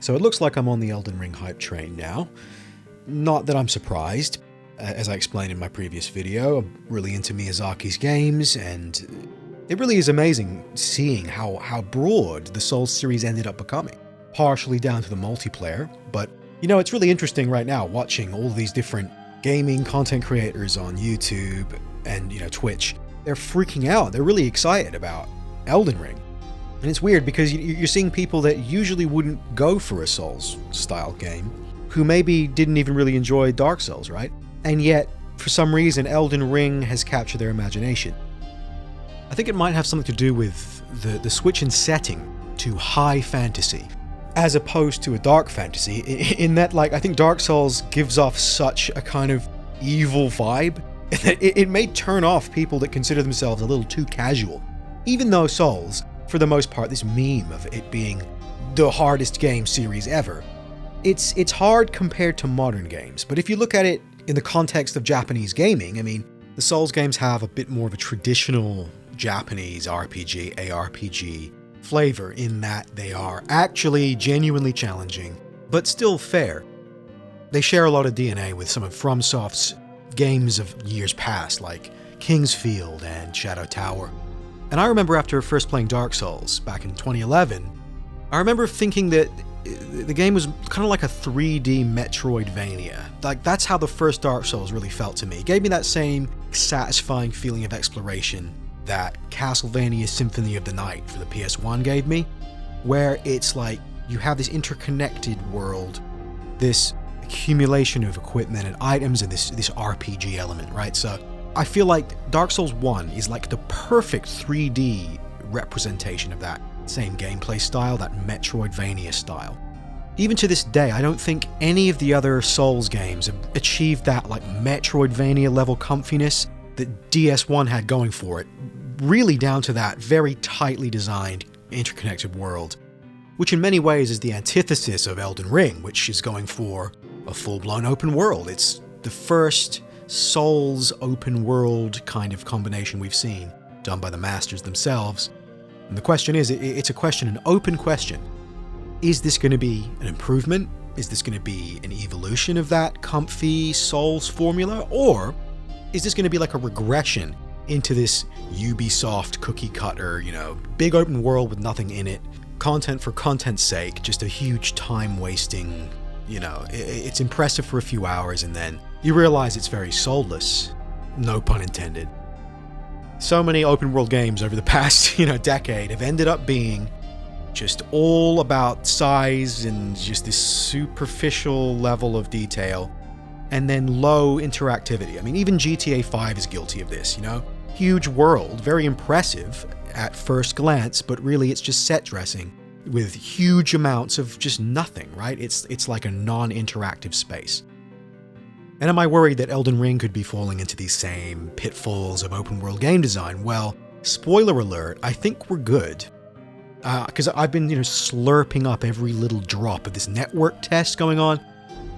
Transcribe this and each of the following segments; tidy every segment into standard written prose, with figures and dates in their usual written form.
So it looks like I'm on the Elden Ring hype train now. Not that I'm surprised. As I explained in my previous video, I'm really into Miyazaki's games, and it really is amazing seeing how broad the Souls series ended up becoming. Partially down to the multiplayer, but it's really interesting right now watching all these different gaming content creators on YouTube and Twitch. They're freaking out. They're really excited about Elden Ring. And it's weird because you're seeing people that usually wouldn't go for a Souls-style game, who maybe didn't even really enjoy Dark Souls, right? And yet, for some reason, Elden Ring has captured their imagination. I think it might have something to do with the switch in setting to high fantasy, as opposed to a dark fantasy, in that, I think Dark Souls gives off such a kind of evil vibe that it may turn off people that consider themselves a little too casual. Even though Souls, for the most part, this meme of it being the hardest game series ever, it's hard compared to modern games. But if you look at it in the context of Japanese gaming, I mean, the Souls games have a bit more of a traditional Japanese RPG, ARPG flavor in that they are actually genuinely challenging, but still fair. They share a lot of DNA with some of FromSoft's games of years past, like King's Field and Shadow Tower. And I remember after first playing Dark Souls back in 2011, I remember thinking that the game was kind of like a 3D Metroidvania. That's how the first Dark Souls really felt to me. It gave me that same satisfying feeling of exploration that Castlevania Symphony of the Night for the PS1 gave me, where it's like you have this interconnected world, this accumulation of equipment and items, and this RPG element, right? So I feel like Dark Souls 1 is like the perfect 3D representation of that same gameplay style, that Metroidvania style. Even to this day, I don't think any of the other Souls games have achieved that Metroidvania level comfiness that DS1 had going for it, really down to that very tightly designed, interconnected world, which in many ways is the antithesis of Elden Ring, which is going for a full-blown open world. It's the first Souls open world kind of combination we've seen, done by the masters themselves. And the question is, it's an open question. Is this going to be an improvement? Is this going to be an evolution of that comfy Souls formula? Or is this going to be like a regression into this Ubisoft cookie cutter, big open world with nothing in it, content for content's sake, just a huge time wasting, it's impressive for a few hours and then you realize it's very soulless, no pun intended. So many open world games over the past, decade have ended up being just all about size and just this superficial level of detail, and then low interactivity. I mean, even GTA 5 is guilty of this, Huge world, very impressive at first glance, but really it's just set dressing with huge amounts of just nothing, right? It's like a non-interactive space. And am I worried that Elden Ring could be falling into these same pitfalls of open world game design? Well, spoiler alert, I think we're good. Because I've been, slurping up every little drop of this network test going on.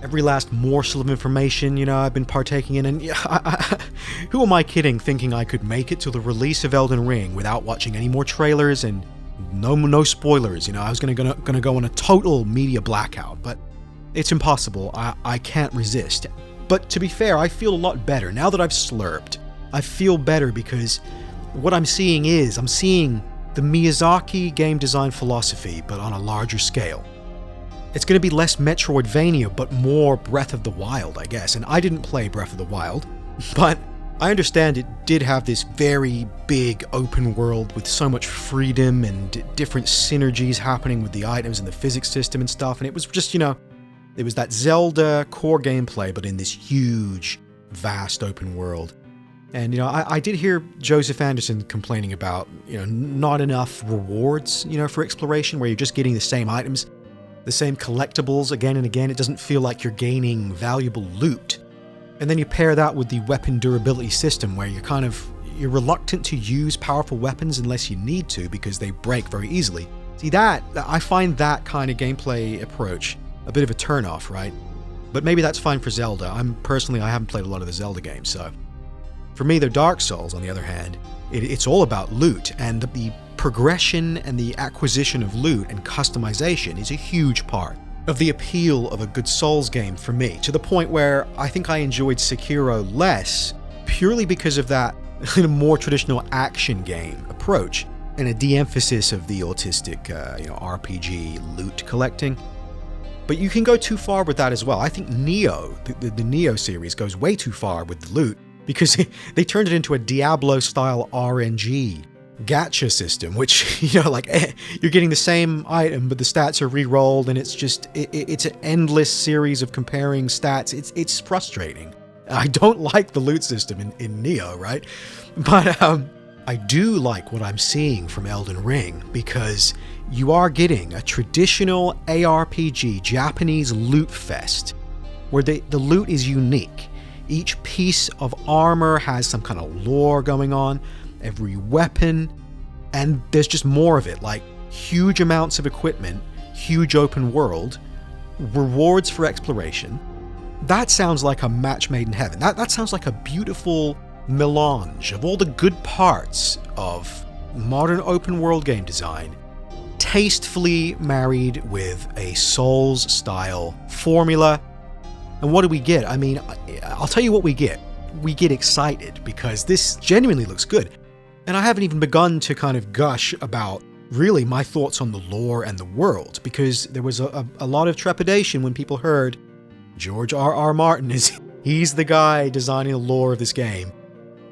Every last morsel of information, I've been partaking in, and who am I kidding thinking I could make it to the release of Elden Ring without watching any more trailers and no spoilers, I was gonna go on a total media blackout, but it's impossible. I can't resist. But to be fair, I feel a lot better. Now that I've slurped, I feel better because what I'm seeing the Miyazaki game design philosophy, but on a larger scale. It's going to be less Metroidvania, but more Breath of the Wild, I guess. And I didn't play Breath of the Wild, but I understand it did have this very big open world with so much freedom and different synergies happening with the items and the physics system and stuff. And it was just, it was that Zelda core gameplay, but in this huge, vast open world. And, I did hear Joseph Anderson complaining about, not enough rewards, for exploration, where you're just getting the same items, the same collectibles again and again. It doesn't feel like you're gaining valuable loot. And then you pair that with the weapon durability system, where you're reluctant to use powerful weapons unless you need to because they break very easily. See, I find that kind of gameplay approach a bit of a turnoff, right? But maybe that's fine for Zelda. I haven't played a lot of the Zelda games, so. For me, the Dark Souls, on the other hand, it's all about loot, and the progression and the acquisition of loot and customization is a huge part of the appeal of a good Souls game for me, to the point where I think I enjoyed Sekiro less purely because of that more traditional action game approach and a de-emphasis of the autistic, RPG loot collecting. But you can go too far with that as well. I think Neo, the Neo series, goes way too far with the loot because they turned it into a Diablo-style RNG gacha system, which, you're getting the same item, but the stats are re-rolled, and it's just, it's an endless series of comparing stats. It's frustrating. I don't like the loot system in Neo, right? But I do like what I'm seeing from Elden Ring, because you are getting a traditional ARPG Japanese loot fest, where the loot is unique. Each piece of armor has some kind of lore going on, every weapon, and there's just more of it, like huge amounts of equipment, huge open world, rewards for exploration. That sounds like a match made in heaven. That sounds like a beautiful melange of all the good parts of modern open world game design, tastefully married with a Souls-style formula. And what do we get? I mean, I'll tell you what we get. We get excited because this genuinely looks good. And I haven't even begun to kind of gush about really my thoughts on the lore and the world, because there was a lot of trepidation when people heard George R.R. Martin he's the guy designing the lore of this game.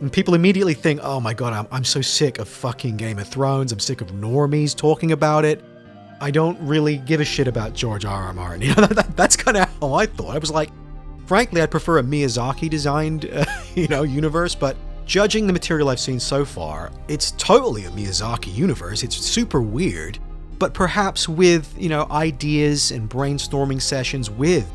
And people immediately think, oh my god, I'm so sick of fucking Game of Thrones, I'm sick of normies talking about it. I don't really give a shit about George R.R. Martin. That's kind of how I thought. I was like, frankly, I'd prefer a Miyazaki-designed, universe, but judging the material I've seen so far, it's totally a Miyazaki universe. It's super weird, but perhaps with, ideas and brainstorming sessions with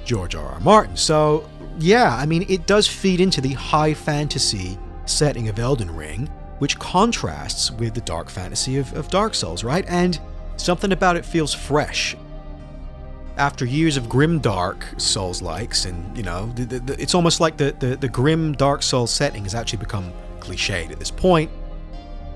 George R.R. Martin. So, yeah, I mean, it does feed into the high fantasy setting of Elden Ring, which contrasts with the dark fantasy of Dark Souls, right? And something about it feels fresh. After years of grim dark Souls-likes, and, it's almost like the grim Dark Souls setting has actually become cliched at this point.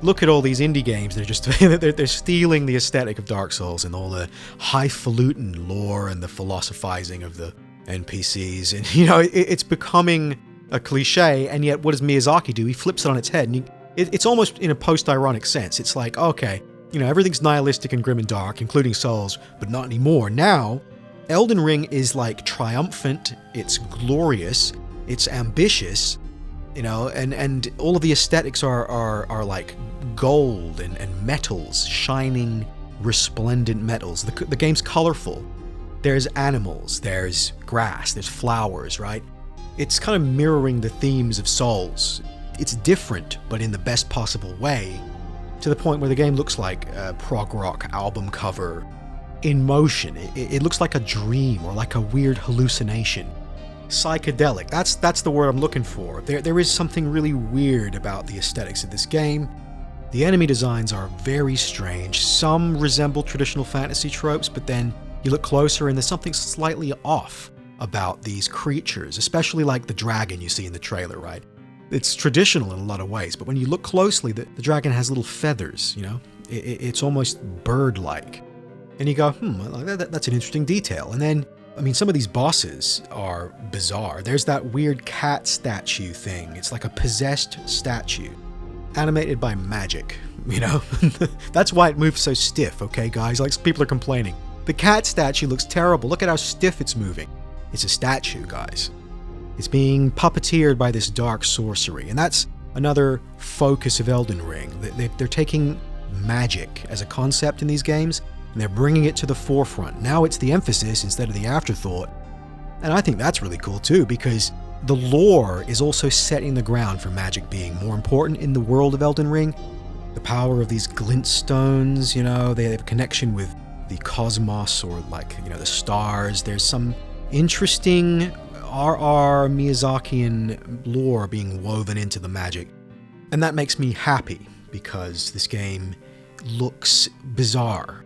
Look at all these indie games, they're just they're stealing the aesthetic of Dark Souls and all the highfalutin lore and the philosophizing of the NPCs, and it's becoming a cliche. And yet what does Miyazaki do? He flips it on its head, and it's almost in a post-ironic sense. It's like, okay, everything's nihilistic and grim and dark, including Souls, but not anymore. Now Elden Ring is like triumphant, it's glorious, it's ambitious, and all of the aesthetics are like gold and metals, shining, resplendent metals. The game's colorful. There's animals, there's grass, there's flowers, right? It's kind of mirroring the themes of Souls. It's different, but in the best possible way, to the point where the game looks like a prog rock album cover in motion. It looks like a dream or like a weird hallucination. Psychedelic, that's the word I'm looking for. There is something really weird about the aesthetics of this game. The enemy designs are very strange. Some resemble traditional fantasy tropes, but then you look closer and there's something slightly off about these creatures, especially like the dragon you see in the trailer, right? It's traditional in a lot of ways, but when you look closely, the dragon has little feathers, It's almost bird-like. And you go, that's an interesting detail. And then, some of these bosses are bizarre. There's that weird cat statue thing. It's like a possessed statue, animated by magic, That's why it moves so stiff, okay, guys? Like, people are complaining. The cat statue looks terrible. Look at how stiff it's moving. It's a statue, guys. It's being puppeteered by this dark sorcery, and that's another focus of Elden Ring. They're taking magic as a concept in these games, and they're bringing it to the forefront. Now it's the emphasis instead of the afterthought. And I think that's really cool too, because the lore is also setting the ground for magic being more important in the world of Elden Ring. The power of these glintstones, they have a connection with the cosmos, or the stars. There's some interesting R.R. Miyazakian lore being woven into the magic. And that makes me happy, because this game looks bizarre.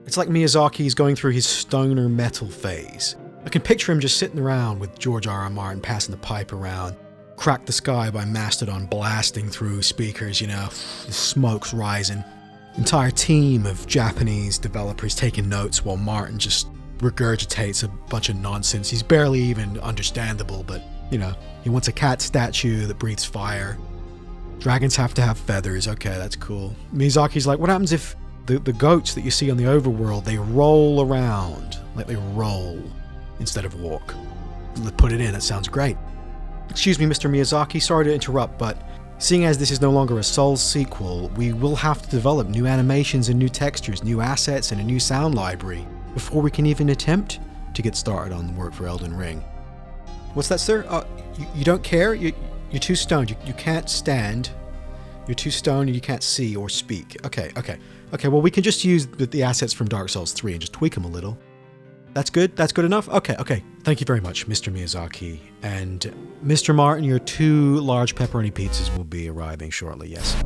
It's like Miyazaki's going through his stoner metal phase. I can picture him just sitting around with George R.R. Martin passing the pipe around, Crack the Sky by Mastodon blasting through speakers, the smoke's rising. Entire team of Japanese developers taking notes while Martin just regurgitates a bunch of nonsense. He's barely even understandable, but, you know, he wants a cat statue that breathes fire. Dragons have to have feathers. Okay, that's cool. Miyazaki's like, what happens if the goats that you see on the overworld, they roll around? Like they roll instead of walk. Put it in, that sounds great. Excuse me, Mr. Miyazaki, sorry to interrupt, but seeing as this is no longer a Souls sequel, we will have to develop new animations and new textures, new assets, and a new sound library before we can even attempt to get started on the work for Elden Ring. What's that, sir? You don't care? You're too stoned. You can't stand. You're too stoned and you can't see or speak. Okay, well, we can just use the assets from Dark Souls 3 and just tweak them a little. That's good? That's good enough? Okay. Thank you very much, Mr. Miyazaki. And Mr. Martin, your 2 large pepperoni pizzas will be arriving shortly, yes.